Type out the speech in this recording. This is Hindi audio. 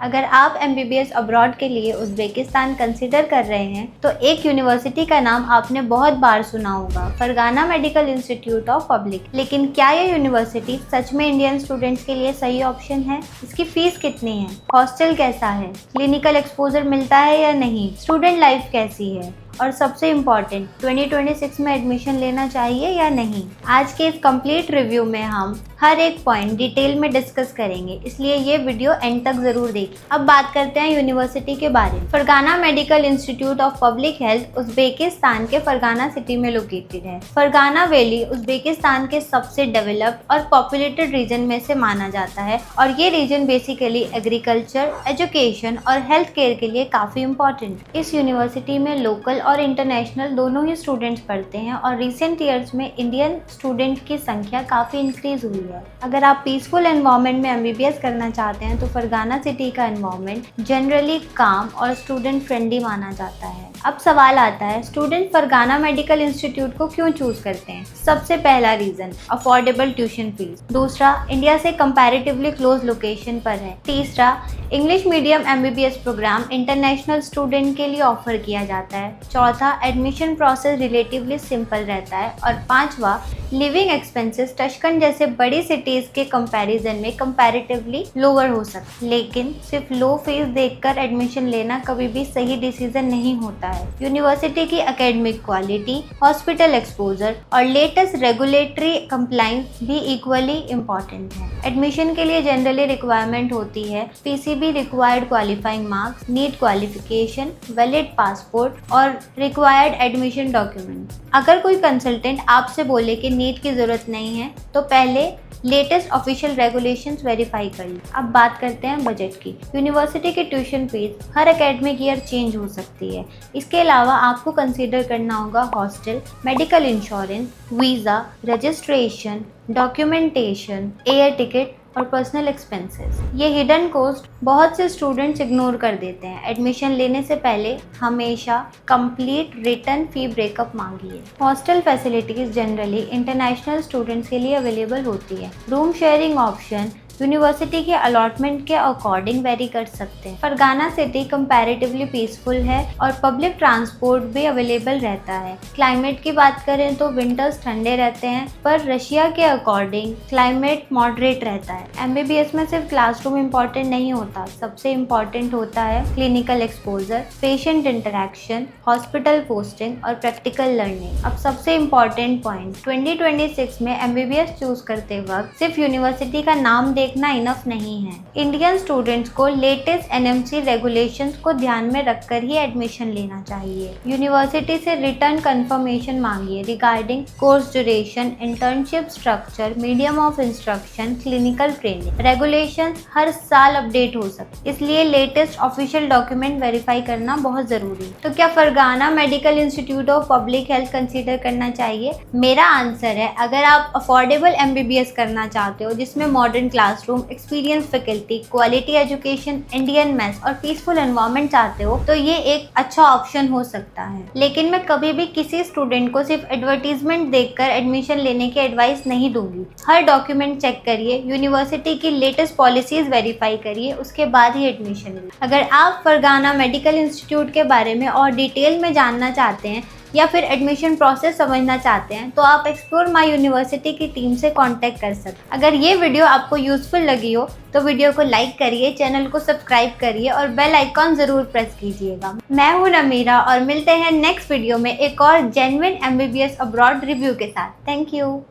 अगर आप MBBS अब्रॉड के लिए उज़्बेकिस्तान कंसिडर कर रहे हैं तो एक यूनिवर्सिटी का नाम आपने बहुत बार सुना होगा, Fergana medical institute of public. लेकिन क्या ये यूनिवर्सिटी सच में इंडियन स्टूडेंट्स के लिए सही ऑप्शन है? इसकी फीस कितनी है? हॉस्टल कैसा है? क्लिनिकल एक्सपोजर मिलता है या नहीं? स्टूडेंट लाइफ कैसी है? और सबसे इम्पॉर्टेंट, 2026 में एडमिशन लेना चाहिए या नहीं? आज के इस कंप्लीट रिव्यू में हम हर एक पॉइंट डिटेल में डिस्कस करेंगे, इसलिए ये वीडियो एंड तक जरूर देखिए। अब बात करते हैं यूनिवर्सिटी के बारे में। Fergana medical institute of public health Uzbekistan के फरगाना सिटी में लोकेटेड है। फरगाना वैली उज़्बेकिस्तान के सबसे डेवलप्ड और पॉपुलेटेड रीजन में से माना जाता है और ये रीजन बेसिकली एग्रीकल्चर, एजुकेशन और हेल्थ केयर के लिए काफी इम्पोर्टेंट। इस यूनिवर्सिटी में लोकल और इंटरनेशनल दोनों ही स्टूडेंट्स पढ़ते हैं और रिसेंट ईयर्स में इंडियन स्टूडेंट की संख्या काफ़ी इंक्रीज हुई है। अगर आप पीसफुल एनवायरनमेंट में MBBS करना चाहते हैं तो फरगाना सिटी का एनवायरनमेंट जनरली काम और स्टूडेंट फ्रेंडली माना जाता है। अब सवाल आता है, स्टूडेंट फरगाना मेडिकल इंस्टीट्यूट को क्यों चूज करते हैं? सबसे पहला रीजन, अफोर्डेबल ट्यूशन फीस। दूसरा, इंडिया से कंपैरेटिवली क्लोज लोकेशन पर है। तीसरा, English medium MBBS program international student के लिए ऑफर किया जाता है। चौथा, एडमिशन प्रोसेस रिलेटिवली सिंपल रहता है। और पांचवा, लिविंग एक्सपेंसेस टशकन जैसे बड़ी सिटीज के कंपैरिजन में कंपैरेटिवली लोअर हो सकते। लेकिन सिर्फ लो फीस देखकर एडमिशन लेना कभी भी सही डिसीजन नहीं होता है। यूनिवर्सिटी की एकेडमिक क्वालिटी, हॉस्पिटल एक्सपोजर और लेटेस्ट रेगुलेटरी कंप्लायंस भी इक्वली इम्पोर्टेंट है। एडमिशन के लिए जनरली रिक्वायरमेंट होती है PCB required qualifying marks, NEET qualification, valid passport और रिक्वायर्ड एडमिशन डॉक्यूमेंट। अगर कोई कंसल्टेंट आपसे बोले कि नीट की जरूरत नहीं है तो पहले लेटेस्ट ऑफिशियल रेगुलेशंस वेरीफाई कर ली। अब बात करते हैं बजट की। यूनिवर्सिटी की ट्यूशन फीस हर एकेडमिक ईयर चेंज हो सकती है। इसके अलावा आपको कंसीडर करना होगा hostel, medical insurance, visa, registration, documentation, air ticket और पर्सनल एक्सपेंसेस। ये हिडन कॉस्ट बहुत से स्टूडेंट्स इग्नोर कर देते हैं। एडमिशन लेने से पहले हमेशा कंप्लीट रिटर्न फी ब्रेकअप मांगिए। Hostel facilities generally international students के लिए अवेलेबल होती है। रूम शेयरिंग ऑप्शन यूनिवर्सिटी के अलॉटमेंट के अकॉर्डिंग वेरी कर सकते हैं। फरगाना सिटी कंपैरेटिवली पीसफुल है और पब्लिक ट्रांसपोर्ट भी अवेलेबल रहता है। क्लाइमेट की बात करें तो विंटर्स ठंडे रहते हैं, पर रशिया के अकॉर्डिंग क्लाइमेट मॉडरेट रहता है। MBBS में सिर्फ क्लासरूम इम्पॉर्टेंट नहीं होता, सबसे इम्पॉर्टेंट होता है clinical exposure, patient interaction, hospital posting और प्रैक्टिकल लर्निंग। अब सबसे इम्पॉर्टेंट पॉइंट, 2026 में MBBS चूज करते वक्त सिर्फ यूनिवर्सिटी का नाम देखना इनफ नहीं है। इंडियन स्टूडेंट्स को लेटेस्ट NMC रेगुलेशंस को ध्यान में रखकर ही एडमिशन लेना चाहिए। यूनिवर्सिटी से रिटर्न कंफर्मेशन मांगिए regarding course duration, internship structure, medium of instruction, clinical training. Regulations हर साल अपडेट हो सकते, इसलिए लेटेस्ट ऑफिशियल डॉक्यूमेंट वेरीफाई करना बहुत जरूरी। तो क्या Fergana medical institute of public health consider करना चाहिए? मेरा आंसर है, अगर आप अफोर्डेबल MBBS करना चाहते हो जिसमें modern classroom, experience faculty, quality education, Indian mess और पीसफुल एनवायरनमेंट चाहते हो तो ये एक अच्छा ऑप्शन हो सकता है। लेकिन मैं कभी भी किसी स्टूडेंट को सिर्फ एडवर्टीजमेंट देखकर एडमिशन लेने की एडवाइस नहीं दूंगी। हर डॉक्यूमेंट चेक करिए, यूनिवर्सिटी की लेटेस्ट पॉलिसीज वेरीफाई करिए, उसके बाद ही एडमिशन लीजिए। अगर आप फरगाना मेडिकल इंस्टीट्यूट के बारे में और डिटेल में जानना चाहते हैं या फिर एडमिशन प्रोसेस समझना चाहते हैं तो आप एक्सप्लोर माय यूनिवर्सिटी की टीम से कांटेक्ट कर सकते हैं। अगर ये वीडियो आपको यूजफुल लगी हो तो वीडियो को लाइक करिए, चैनल को सब्सक्राइब करिए और बेल आइकॉन जरूर प्रेस कीजिएगा। मैं हूं नमीरा और मिलते हैं नेक्स्ट वीडियो में एक और जेन्युइन MBBS अब्रॉड रिव्यू के साथ। Thank you.